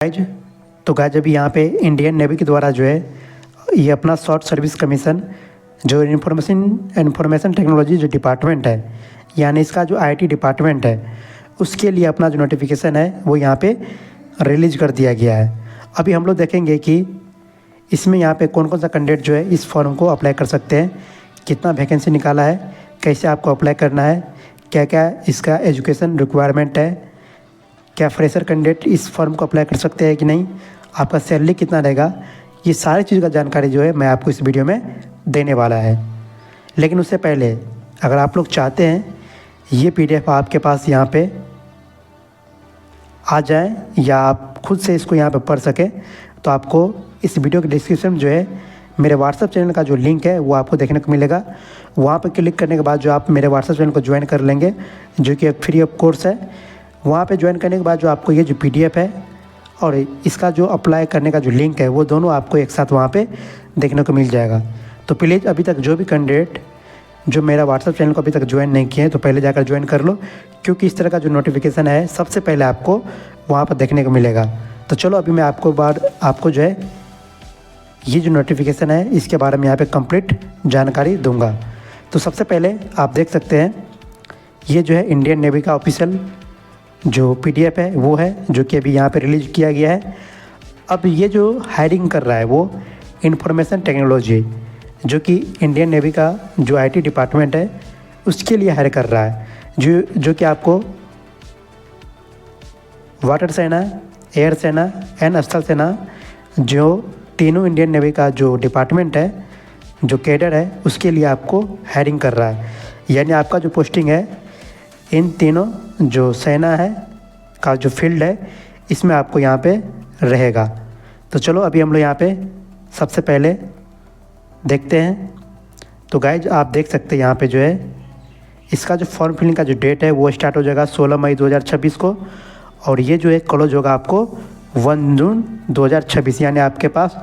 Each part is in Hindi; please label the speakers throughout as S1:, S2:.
S1: गाइज तो गाइज अभी यहाँ पे इंडियन नेवी के द्वारा जो है ये अपना शॉर्ट सर्विस कमीशन जो इंफॉर्मेशन टेक्नोलॉजी जो डिपार्टमेंट है यानी इसका जो आईटी डिपार्टमेंट है उसके लिए अपना जो नोटिफिकेशन है वो यहाँ पे रिलीज कर दिया गया है। अभी हम लोग देखेंगे कि इसमें यहाँ पे कौन कौन सा कैंडिडेट जो है इस फॉर्म को अप्लाई कर सकते हैं, कितना वैकेंसी निकाला है, कैसे आपको अप्लाई करना है, क्या क्या इसका एजुकेशन रिक्वायरमेंट है, क्या फ्रेशर कैंडिडेट इस फॉर्म को अप्लाई कर सकते हैं कि नहीं, आपका सैलरी कितना रहेगा, ये सारी चीज़ का जानकारी जो है मैं आपको इस वीडियो में देने वाला है। लेकिन उससे पहले अगर आप लोग चाहते हैं ये पीडीएफ आपके पास यहाँ पे आ जाए या आप खुद से इसको यहाँ पे पढ़ सकें तो आपको इस वीडियो के डिस्क्रिप्शन में जो है मेरे व्हाट्सएप चैनल का जो लिंक है वो आपको देखने को मिलेगा। वहाँ पर क्लिक करने के बाद जो आप मेरे व्हाट्सएप चैनल को ज्वाइन कर लेंगे जो कि एक फ्री ऑफ कोर्स है। वहाँ पे ज्वाइन करने के बाद जो आपको ये जो पीडीएफ है और इसका जो अप्लाई करने का जो लिंक है वो दोनों आपको एक साथ वहाँ पे देखने को मिल जाएगा। तो प्लीज़ अभी तक जो भी कैंडिडेट जो मेरा व्हाट्सएप चैनल को अभी तक ज्वाइन नहीं किए हैं तो पहले जाकर ज्वाइन कर लो, क्योंकि इस तरह का जो नोटिफिकेशन है सबसे पहले आपको वहाँ पर देखने को मिलेगा। तो चलो अभी मैं आपको जो है ये जो नोटिफिकेशन है इसके बारे में यहाँ पे कंप्लीट जानकारी दूंगा। तो सबसे पहले आप देख सकते हैं ये जो है इंडियन नेवी का ऑफिशियल जो पीडीएफ है वो है जो कि अभी यहाँ पे रिलीज किया गया है। अब ये जो हायरिंग कर रहा है वो इंफॉर्मेशन टेक्नोलॉजी जो कि इंडियन नेवी का जो आईटी डिपार्टमेंट है उसके लिए हायर कर रहा है, जो कि आपको वाटर सेना, एयर सेना एंड स्थल सेना जो तीनों इंडियन नेवी का जो डिपार्टमेंट है जो कैडर है उसके लिए आपको हायरिंग कर रहा है। यानी आपका जो पोस्टिंग है इन तीनों जो सेना है का जो फील्ड है इसमें आपको यहाँ पे रहेगा। तो चलो अभी हम लोग यहाँ पे सबसे पहले देखते हैं। तो गाइज आप देख सकते हैं यहाँ पे जो है इसका जो फॉर्म फिलिंग का जो डेट है वो स्टार्ट हो जाएगा 16 मई 2026 को और ये जो है क्लोज होगा आपको 1 जून 2026, यानी आपके पास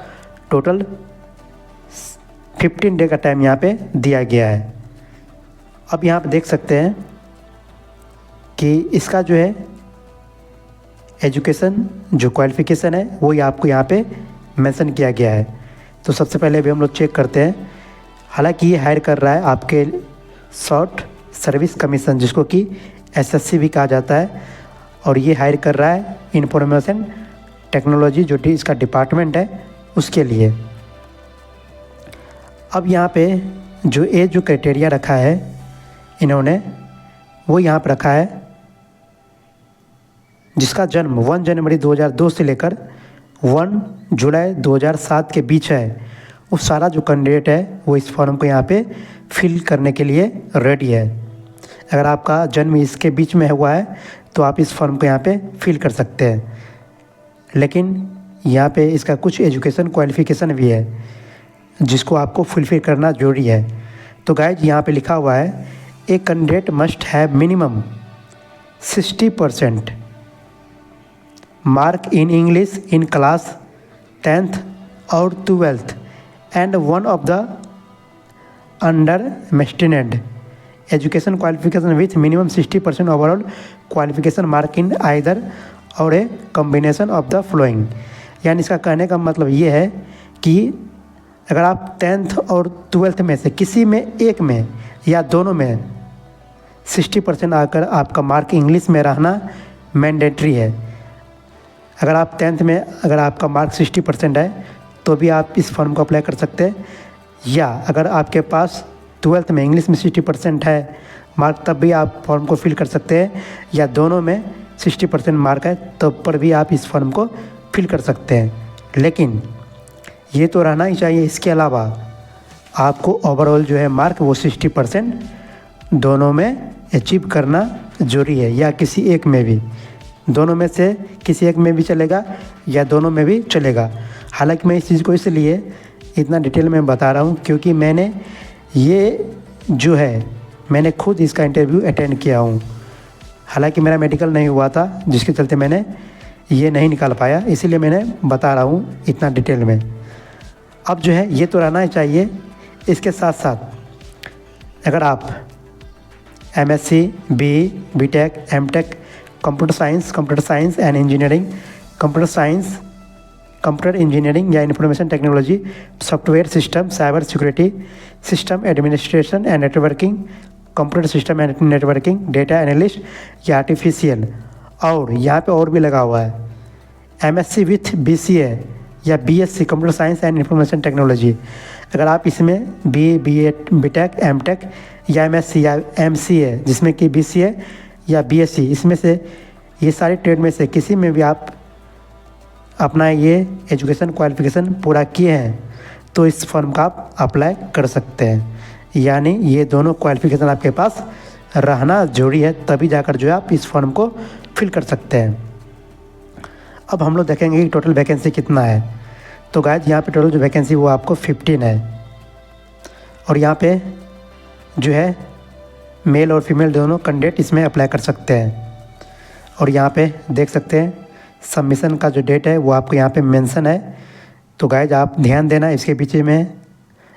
S1: टोटल 15 डे का टाइम यहाँ पे दिया गया है। अब यहाँ पे देख सकते हैं कि इसका जो है एजुकेशन जो क्वालिफ़िकेशन है वो आपको यहाँ पे मेंशन किया गया है। तो सबसे पहले अभी हम लोग चेक करते हैं। हालांकि ये हायर कर रहा है आपके शॉर्ट सर्विस कमीशन जिसको कि एसएससी भी कहा जाता है, और ये हायर कर रहा है इंफॉर्मेशन टेक्नोलॉजी जो इसका डिपार्टमेंट है उसके लिए। अब यहाँ पे जो एज जो क्राइटेरिया रखा है इन्होंने वो यहाँ पर रखा है जिसका जन्म 1 जनवरी 2002 से लेकर 1 जुलाई 2007 के बीच है, वो सारा जो कैंडिडेट है वो इस फॉर्म को यहाँ पे फिल करने के लिए रेडी है। अगर आपका जन्म इसके बीच में हुआ है तो आप इस फॉर्म को यहाँ पे फिल कर सकते हैं। लेकिन यहाँ पे इसका कुछ एजुकेशन क्वालिफ़िकेशन भी है जिसको आपको फुलफिल करना जरूरी है। तो गाइज यहाँ पे लिखा हुआ है a candidate must have minimum 60% mark in English in class 10th और 12th and one of the under mentioned education qualification with minimum 60% overall qualification mark in either or a combination of the following. यानी इसका कहने का मतलब ये है कि अगर आप 10th और 12th में से किसी में एक में या दोनों में 60% आकर आपका मार्क इंग्लिश में रहना मैंडेटरी है। अगर आप 10th में अगर आपका मार्क 60% है तो भी आप इस फॉर्म को अप्लाई कर सकते हैं, या अगर आपके पास 12th में इंग्लिश में 60% है मार्क तब भी आप फॉर्म को फिल कर सकते हैं, या दोनों में 60% मार्क है तब पर भी आप इस फॉर्म को फिल कर सकते हैं। लेकिन ये तो रहना ही चाहिए, इसके अलावा आपको ओवरऑल जो है मार्क वो 60% दोनों में अचीव करना जरूरी है, या किसी एक में भी, दोनों में से किसी एक में भी चलेगा या दोनों में भी चलेगा। हालांकि मैं इस चीज़ को इसलिए इतना डिटेल में बता रहा हूँ क्योंकि मैंने ये जो है मैंने खुद इसका इंटरव्यू अटेंड किया हूँ। हालांकि मेरा मेडिकल नहीं हुआ था जिसके चलते मैंने ये नहीं निकाल पाया, इसीलिए मैंने बता रहा हूँ इतना डिटेल में। अब जो है ये तो रहना ही चाहिए। इसके साथ साथ अगर आप MSc, BE, BTech, MTech, computer science and engineering computer science, computer engineering या information technology, software system, cyber security, system administration and networking, computer system and networking, data analyst या आर्टिफिशियल। और यहाँ पे और भी लगा हुआ है एमएससी विथ बीसीए या BSc computer science and information technology. अगर आप इसमें बीटेक, एमटेक या एमएससी या एमसीए जिसमें कि बीसीए या बीएससी, इसमें से ये सारे ट्रेड में से किसी में भी आप अपना ये एजुकेशन क्वालिफिकेशन पूरा किए हैं तो इस फॉर्म का आप अप्लाई कर सकते हैं। यानी ये दोनों क्वालिफिकेशन आपके पास रहना जरूरी है, तभी जाकर जो है आप इस फॉर्म को फिल कर सकते हैं। अब हम लोग देखेंगे कि टोटल वैकेंसी कितना है। तो गाइस यहाँ पे टोटल जो वैकेंसी वो आपको 15 है और यहाँ पे जो है मेल और फीमेल दोनों कैंडिडेट इसमें अप्लाई कर सकते हैं। और यहाँ पे देख सकते हैं सबमिशन का जो डेट है वो आपको यहाँ पे मेंशन है। तो गाइस आप ध्यान देना, इसके पीछे में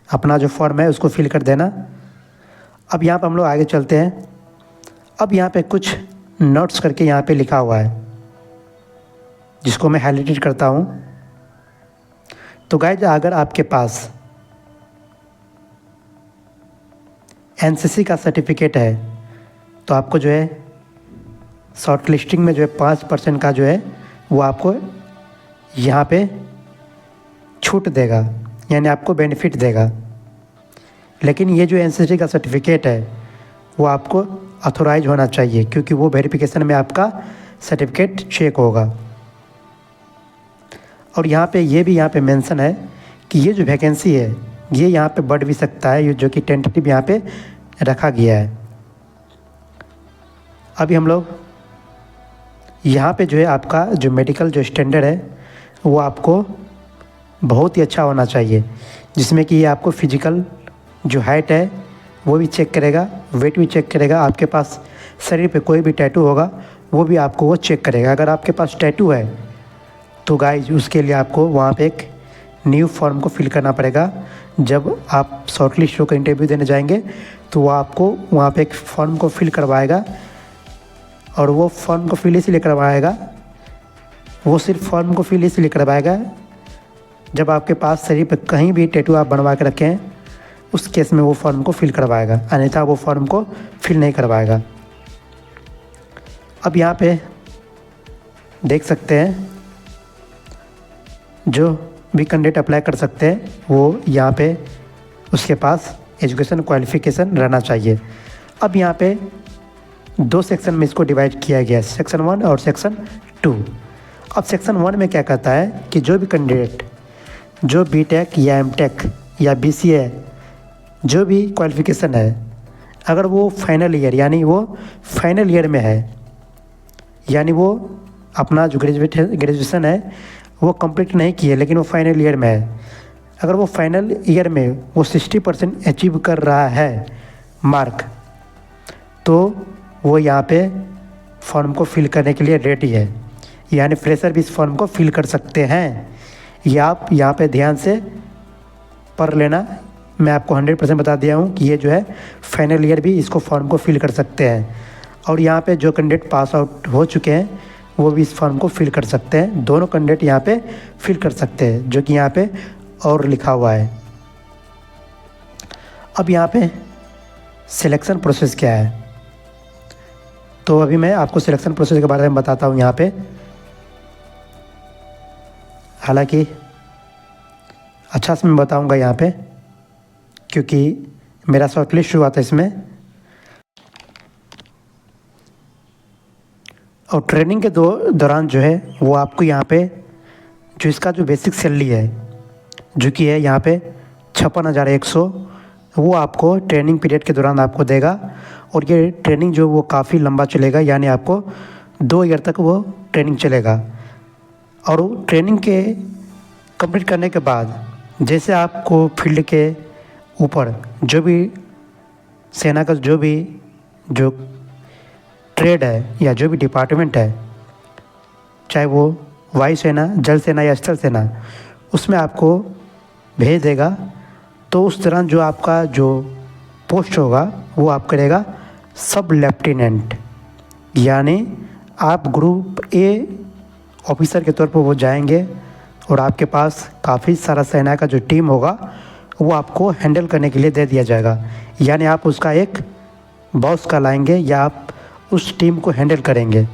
S1: अपना जो फॉर्म है उसको फिल कर देना। अब यहाँ पे हम लोग आगे चलते हैं। अब यहाँ पे कुछ नोट्स करके यहाँ पे लिखा हुआ है जिसको मैं हाईलाइट करता हूँ। तो गाइस अगर आपके पास एनसीसी का सर्टिफिकेट है तो आपको जो है शॉर्ट लिस्टिंग में जो है 5% का जो है वो आपको यहाँ पे छूट देगा, यानी आपको बेनिफिट देगा। लेकिन ये जो एनसीसी का सर्टिफिकेट है वो आपको ऑथोराइज होना चाहिए क्योंकि वो वेरिफिकेशन में आपका सर्टिफिकेट चेक होगा। और यहाँ पे ये भी यहाँ पे मेंशन है कि ये जो वैकेंसी है ये यहाँ पे बढ़ भी सकता है, ये जो कि टेंटेटिव यहाँ पे रखा गया है। अभी हम लोग यहाँ पे जो है आपका जो मेडिकल जो स्टैंडर्ड है वो आपको बहुत ही अच्छा होना चाहिए, जिसमें कि ये आपको फिजिकल जो हाइट है वो भी चेक करेगा, वेट भी चेक करेगा, आपके पास शरीर पे कोई भी टैटू होगा वो भी आपको वो चेक करेगा। अगर आपके पास टैटू है तो गाइज उसके लिए आपको वहाँ पे एक न्यू फॉर्म को फिल करना पड़ेगा। जब आप शॉर्टलिस्ट होकर इंटरव्यू देने जाएंगे तो वो आपको वहाँ पे एक फॉर्म को फिल करवाएगा और वो फॉर्म को फिल इसलिए करवाएगा, वो सिर्फ फॉर्म को फिल इसलिए करवाएगा जब आपके पास शरीर पर कहीं भी टैटू आप बनवा के रखें, उस केस में वो फॉर्म को फिल करवाएगा, अन्यथा वो फॉर्म को फिल नहीं करवाएगा। अब यहाँ पे देख सकते हैं जो भी कैंडिडेट अप्लाई कर सकते हैं वो यहाँ पे उसके पास एजुकेशन क्वालिफिकेशन रहना चाहिए। अब यहाँ पे 2 सेक्शन में इसको डिवाइड किया गया है, सेक्शन 1 और सेक्शन 2। अब सेक्शन 1 में क्या कहता है कि जो भी कैंडिडेट जो बीटेक या एमटेक या बीसीए जो भी क्वालिफिकेशन है, अगर वो फाइनल ईयर यानी वो फाइनल ईयर में है, यानी वो अपना जो ग्रेजुएशन है वो कंप्लीट नहीं किए लेकिन वो फाइनल ईयर में है, अगर वो फाइनल ईयर में वो 60% अचीव कर रहा है मार्क, तो वो यहाँ पे फॉर्म को फिल करने के लिए रेडी है। यानी फ्रेशर भी इस फॉर्म को फिल कर सकते हैं। ये आप यहाँ पे ध्यान से पढ़ लेना। मैं आपको 100% बता दिया हूँ कि ये जो है फाइनल ईयर भी इसको फॉर्म को फिल कर सकते हैं। और यहाँ पे जो कैंडिडेट पास आउट हो चुके हैं वो भी इस फॉर्म को फिल कर सकते हैं। दोनों कैंडिडेट यहाँ पे फिल कर सकते हैं, जो कि यहाँ पे और लिखा हुआ है। अब यहाँ पे सिलेक्शन प्रोसेस क्या है, तो अभी मैं आपको सिलेक्शन प्रोसेस के बारे में बताता हूँ यहाँ पे। हालांकि अच्छा से मैं बताऊँगा यहाँ पे क्योंकि मेरा शॉर्टलिस्ट हुआ था इसमें। और ट्रेनिंग के दौरान जो है वो आपको यहाँ पे जो इसका जो बेसिक सैलरी है जो कि है यहाँ पे 56,100, वो आपको ट्रेनिंग पीरियड के दौरान आपको देगा। और ये ट्रेनिंग जो वो काफ़ी लंबा चलेगा, यानी आपको 2 ईयर तक वो ट्रेनिंग चलेगा। और ट्रेनिंग के कंप्लीट करने के बाद जैसे आपको फील्ड के ऊपर जो भी सेना का जो ट्रेड है या जो भी डिपार्टमेंट है, चाहे वो वायुसेना, जल सेना या स्थल सेना, उसमें आपको भेज देगा। तो उस दौरान जो आपका जो पोस्ट होगा वो आप करेगा सब लेफ्टिनेंट, यानी आप ग्रुप ए ऑफिसर के तौर पर वो जाएंगे और आपके पास काफ़ी सारा सेना का जो टीम होगा वो आपको हैंडल करने के लिए दे दिया जाएगा। यानी आप उसका एक बॉस कहलाएंगे या आप उस टीम को हैंडल करेंगे।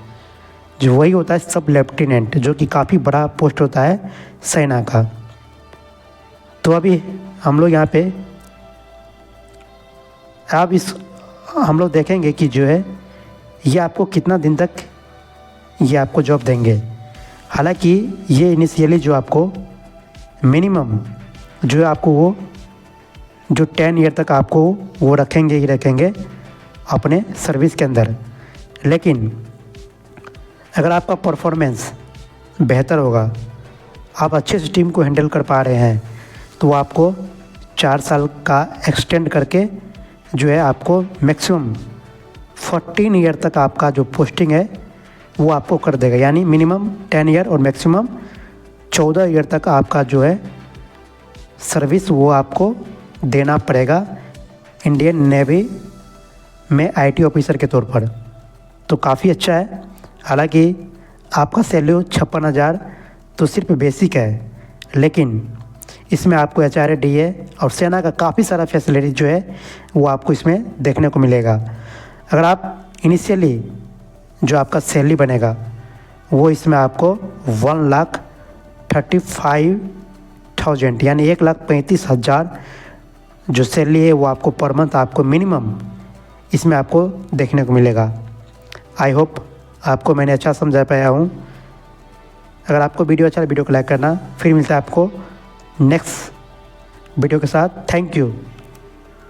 S1: जो वही होता है सब लेफ्टिनेंट, जो कि काफ़ी बड़ा पोस्ट होता है सेना का। तो अभी हम लोग यहाँ पे हम लोग देखेंगे कि जो है ये आपको कितना दिन तक ये आपको जॉब देंगे। हालांकि ये इनिशियली जो आपको मिनिमम जो है आपको वो जो 10 ईयर तक आपको वो रखेंगे ही रखेंगे अपने सर्विस के अंदर। लेकिन अगर आपका परफॉर्मेंस बेहतर होगा, आप अच्छे से टीम को हैंडल कर पा रहे हैं, तो वो आपको 4 साल का एक्सटेंड करके जो है आपको मैक्सिमम 14 ईयर तक आपका जो पोस्टिंग है वो आपको कर देगा। यानी मिनिमम 10 ईयर और मैक्सिमम 14 ईयर तक आपका जो है सर्विस वो आपको देना पड़ेगा इंडियन नेवी में आईटी ऑफिसर के तौर पर। तो काफ़ी अच्छा है। हालांकि आपका सैलरी 56,000 तो सिर्फ बेसिक है, लेकिन इसमें आपको HRA और सेना का काफ़ी सारा फैसिलिटी जो है वो आपको इसमें देखने को मिलेगा। अगर आप इनिशियली जो आपका सैलरी बनेगा वो इसमें आपको 1,35,000 यानी 1,35,000 जो सैलरी है वो आपको पर मंथ आपको मिनिमम इसमें आपको देखने को मिलेगा। आई होप आपको मैंने अच्छा समझा पाया हूँ। अगर आपको वीडियो अच्छा लगा वीडियो को लाइक करना। फिर मिलता है आपको नेक्स्ट वीडियो के साथ। Thank you.